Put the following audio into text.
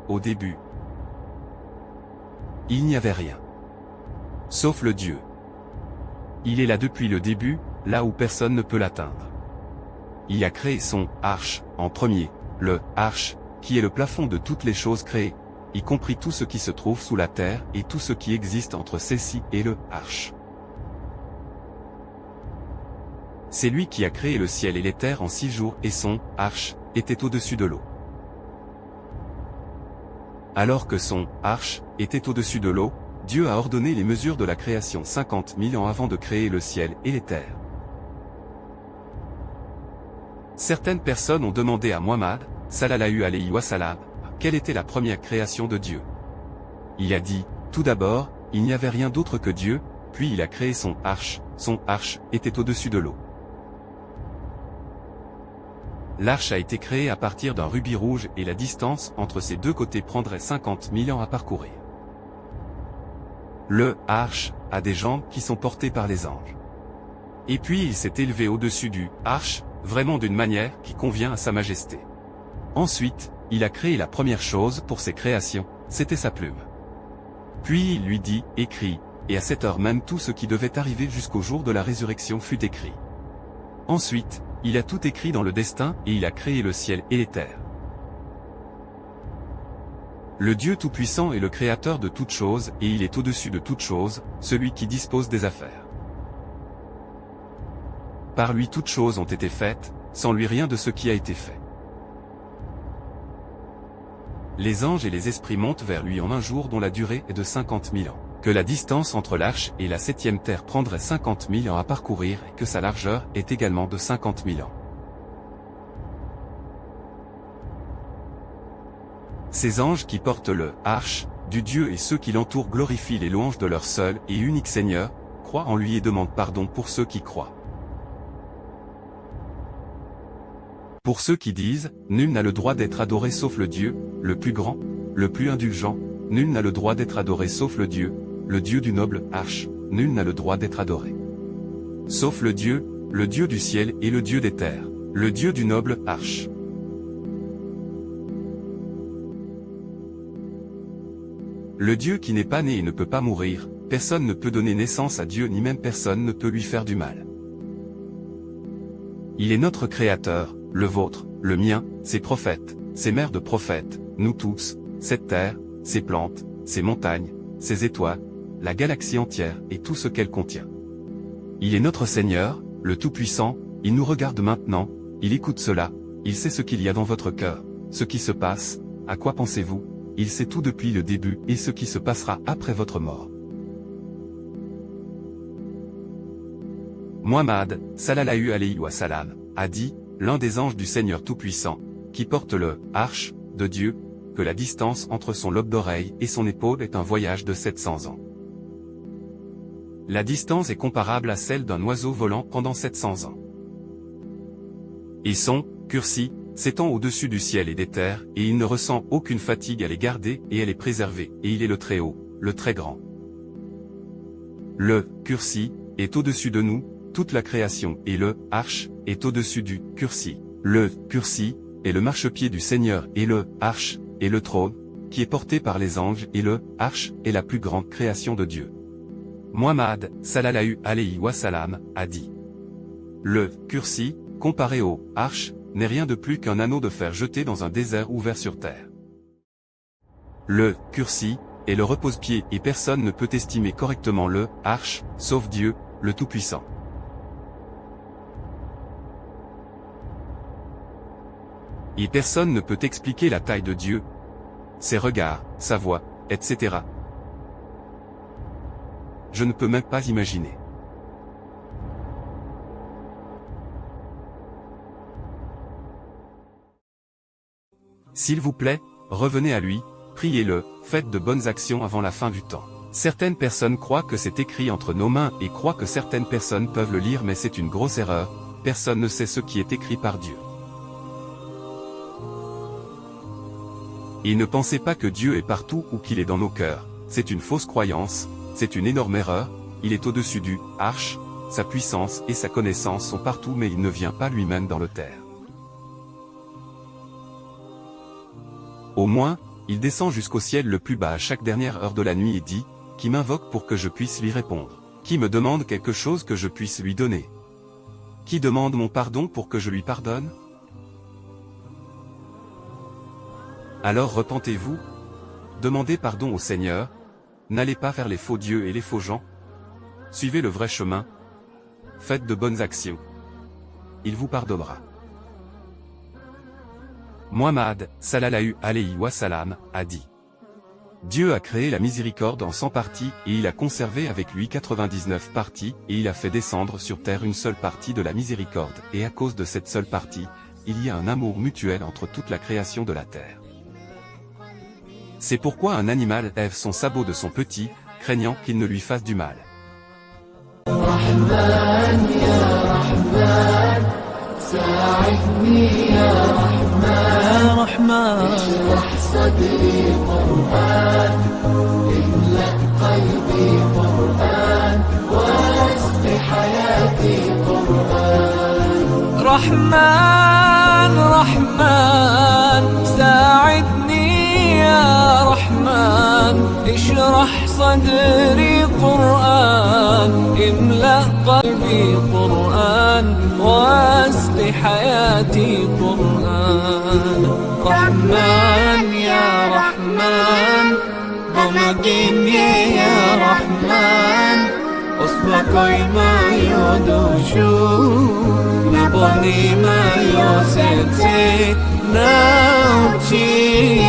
Au début, il n'y avait rien. Sauf le Dieu. Il est là depuis le début, là où personne ne peut l'atteindre. Il a créé son arche, en premier, le arche, qui est le plafond de toutes les choses créées, y compris tout ce qui se trouve sous la terre et tout ce qui existe entre celle-ci et le arche. C'est lui qui a créé le ciel et les terres en 6 jours et son arche était au-dessus de l'eau. Alors que son arche était au-dessus de l'eau, Dieu a ordonné les mesures de la création 50 000 ans avant de créer le ciel et les terres. Certaines personnes ont demandé à Muhammad, sallallahu alayhi wa sallam, quelle était la première création de Dieu. Il a dit, tout d'abord, il n'y avait rien d'autre que Dieu, puis il a créé son arche était au-dessus de l'eau. L'arche a été créée à partir d'un rubis rouge et la distance entre ses deux côtés prendrait 50 000 ans à parcourir. Le arche a des jambes qui sont portées par les anges. Et puis il s'est élevé au-dessus du arche, vraiment d'une manière qui convient à sa majesté. Ensuite, il a créé la première chose pour ses créations, c'était sa plume. Puis il lui dit, écris, et à cette heure même tout ce qui devait arriver jusqu'au jour de la résurrection fut écrit. Ensuite, il a tout écrit dans le destin et il a créé le ciel et les terres. Le Dieu Tout-Puissant est le créateur de toutes choses et il est au-dessus de toutes choses, celui qui dispose des affaires. Par lui toutes choses ont été faites, sans lui rien de ce qui a été fait. Les anges et les esprits montent vers lui en un jour dont la durée est de 50 000 ans. Que la distance entre l'arche et la 7e terre prendrait 50 000 ans à parcourir et que sa largeur est également de 50 000 ans. Ces anges qui portent le arche du Dieu et ceux qui l'entourent glorifient les louanges de leur seul et unique Seigneur, croient en lui et demandent pardon pour ceux qui croient. Pour ceux qui disent, nul n'a le droit d'être adoré sauf le Dieu, le plus grand, le plus indulgent, nul n'a le droit d'être adoré sauf le Dieu du noble arche, nul n'a le droit d'être adoré. Sauf le Dieu du ciel et le Dieu des terres, le Dieu du noble arche. Le Dieu qui n'est pas né et ne peut pas mourir, personne ne peut donner naissance à Dieu ni même personne ne peut lui faire du mal. Il est notre Créateur, le vôtre, le mien, ses prophètes, ses mères de prophètes, nous tous, cette terre, ses plantes, ses montagnes, ses étoiles, la galaxie entière et tout ce qu'elle contient. Il est notre Seigneur, le Tout-Puissant, il nous regarde maintenant, il écoute cela, il sait ce qu'il y a dans votre cœur, ce qui se passe, à quoi pensez-vous, il sait tout depuis le début et ce qui se passera après votre mort. Muhammad, sallallahu alayhi wa sallam, a dit, l'un des anges du Seigneur Tout-Puissant, qui porte le arche de Dieu, que la distance entre son lobe d'oreille et son épaule est un voyage de 700 ans. La distance est comparable à celle d'un oiseau volant pendant 700 ans. Et son kursi s'étend au-dessus du ciel et des terres, et il ne ressent aucune fatigue à les garder, et elle est préservée, et il est le très haut, le très grand. Le kursi est au-dessus de nous, toute la création, et le arche est au-dessus du kursi. Le kursi est le marchepied du Seigneur, et le arche est le trône, qui est porté par les anges, et le arche est la plus grande création de Dieu. Muhammad, sallallahu alayhi wa sallam, a dit. Le kursi, comparé au arche, n'est rien de plus qu'un anneau de fer jeté dans un désert ouvert sur terre. Le kursi est le repose-pied et personne ne peut estimer correctement le arche, sauf Dieu, le Tout-Puissant. Et personne ne peut expliquer la taille de Dieu, ses regards, sa voix, etc. Je ne peux même pas imaginer. S'il vous plaît, revenez à lui, priez-le, faites de bonnes actions avant la fin du temps. Certaines personnes croient que c'est écrit entre nos mains et croient que certaines personnes peuvent le lire mais c'est une grosse erreur, personne ne sait ce qui est écrit par Dieu. Et ne pensez pas que Dieu est partout ou qu'il est dans nos cœurs, c'est une fausse croyance, c'est une énorme erreur, il est au-dessus du arche, sa puissance et sa connaissance sont partout mais il ne vient pas lui-même dans le terre. Au moins, il descend jusqu'au ciel le plus bas à chaque dernière heure de la nuit et dit, qui m'invoque pour que je puisse lui répondre, qui me demande quelque chose que je puisse lui donner, qui demande mon pardon pour que je lui pardonne. Alors repentez-vous, demandez pardon au Seigneur, n'allez pas vers les faux dieux et les faux gens, suivez le vrai chemin, faites de bonnes actions. Il vous pardonnera. Muhammad, sallallahu alayhi wa sallam, a dit. Dieu a créé la miséricorde en 100 parties et il a conservé avec lui 99 parties et il a fait descendre sur terre une seule partie de la miséricorde et à cause de cette seule partie, il y a un amour mutuel entre toute la création de la terre. C'est pourquoi un animal lève son sabot de son petit, craignant qu'il ne lui fasse du mal. رحمن يا رحمن ساعدني يا رحمن اشرح صدري قرآن املأ قلبي قرآن واسق حياتي قرآن رحمن رحمن ساعدني يا رحمن اشرح صدري قرآن املأ قلبي قرآن واسق حياتي قرآن رحمن يا رحمن بمجيني يا رحمن أصبحي ما يدوشو نبني ما يوسيتي نوتي